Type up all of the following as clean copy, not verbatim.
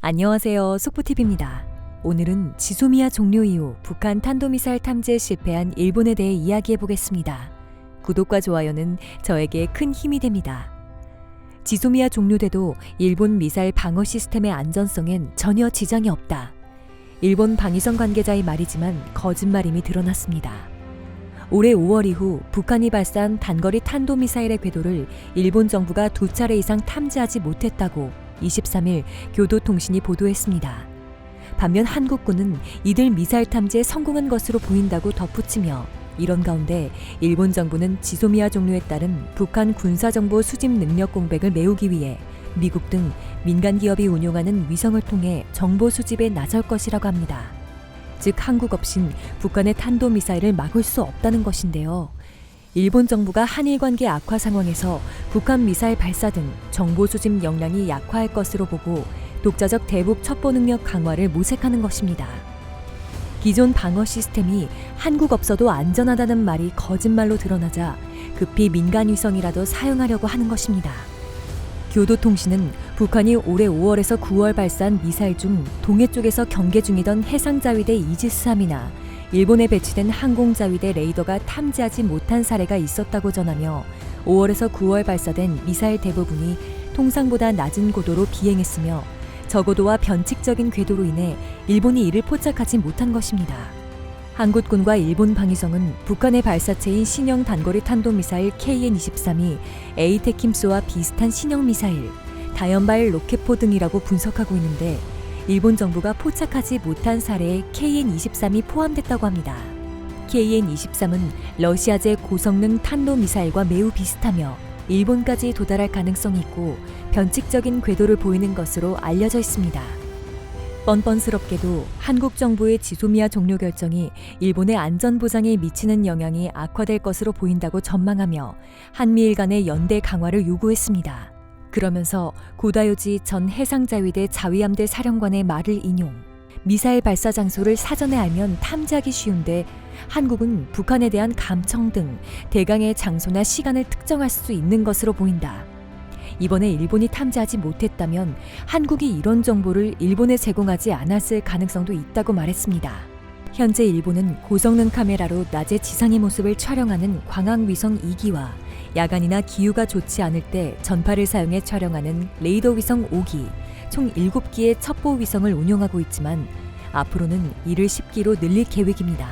안녕하세요. 속보TV입니다. 오늘은 지소미아 종료 이후 북한 탄도미사일 탐지에 실패한 일본에 대해 이야기해 보겠습니다. 구독과 좋아요는 저에게 큰 힘이 됩니다. 지소미아 종료돼도 일본 미사일 방어 시스템의 안전성엔 전혀 지장이 없다. 일본 방위성 관계자의 말이지만 거짓말임이 드러났습니다. 올해 5월 이후 북한이 발사한 단거리 탄도미사일의 궤도를 일본 정부가 2차례 이상 탐지하지 못했다고 23일 교도통신이 보도했습니다. 반면 한국군은 이들 미사일 탐지에 성공한 것으로 보인다고 덧붙이며 이런 가운데 일본 정부는 지소미아 종료에 따른 북한 군사정보 수집 능력 공백을 메우기 위해 미국 등 민간 기업이 운용하는 위성을 통해 정보 수집에 나설 것이라고 합니다. 즉 한국 없인 북한의 탄도미사일을 막을 수 없다는 것인데요. 일본 정부가 한일 관계 악화 상황에서 북한 미사일 발사 등 정보 수집 역량이 약화할 것으로 보고 독자적 대북 첩보 능력 강화를 모색하는 것입니다. 기존 방어 시스템이 한국 없어도 안전하다는 말이 거짓말로 드러나자 급히 민간 위성이라도 사용하려고 하는 것입니다. 교도통신은 북한이 올해 5월에서 9월 발사한 미사일 중 동해 쪽에서 경계 중이던 해상자위대 이지스-3이나 일본에 배치된 항공자위대 레이더가 탐지하지 못한 사례가 있었다고 전하며 5월에서 9월 발사된 미사일 대부분이 통상보다 낮은 고도로 비행했으며 저고도와 변칙적인 궤도로 인해 일본이 이를 포착하지 못한 것입니다. 한국군과 일본 방위성은 북한의 발사체인 신형 단거리 탄도미사일 KN-23이 에이테킴스와 비슷한 신형 미사일, 다연발 로켓포 등이라고 분석하고 있는데 일본 정부가 포착하지 못한 사례에 KN-23이 포함됐다고 합니다. KN-23은 러시아제 고성능 탄도미사일과 매우 비슷하며 일본까지 도달할 가능성이 있고 변칙적인 궤도를 보이는 것으로 알려져 있습니다. 뻔뻔스럽게도 한국 정부의 지소미아 종료 결정이 일본의 안전 보장에 미치는 영향이 악화될 것으로 보인다고 전망하며 한미일 간의 연대 강화를 요구했습니다. 그러면서 고다요지 전 해상자위대 자위함대 사령관의 말을 인용. 미사일 발사 장소를 사전에 알면 탐지하기 쉬운데 한국은 북한에 대한 감청 등 대강의 장소나 시간을 특정할 수 있는 것으로 보인다. 이번에 일본이 탐지하지 못했다면 한국이 이런 정보를 일본에 제공하지 않았을 가능성도 있다고 말했습니다. 현재 일본은 고성능 카메라로 낮에 지상의 모습을 촬영하는 광학위성 2기와 야간이나 기후가 좋지 않을 때 전파를 사용해 촬영하는 레이더 위성 5기, 총 7기의 첩보 위성을 운용하고 있지만 앞으로는 이를 10기로 늘릴 계획입니다.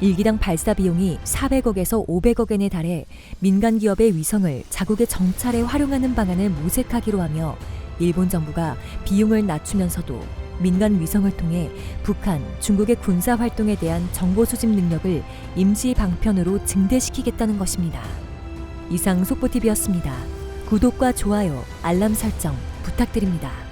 1기당 발사 비용이 400억에서 500억엔에 달해 민간 기업의 위성을 자국의 정찰에 활용하는 방안을 모색하기로 하며 일본 정부가 비용을 낮추면서도 민간 위성을 통해 북한, 중국의 군사 활동에 대한 정보 수집 능력을 임시 방편으로 증대시키겠다는 것입니다. 이상 속보TV였습니다. 구독과 좋아요, 알람 설정 부탁드립니다.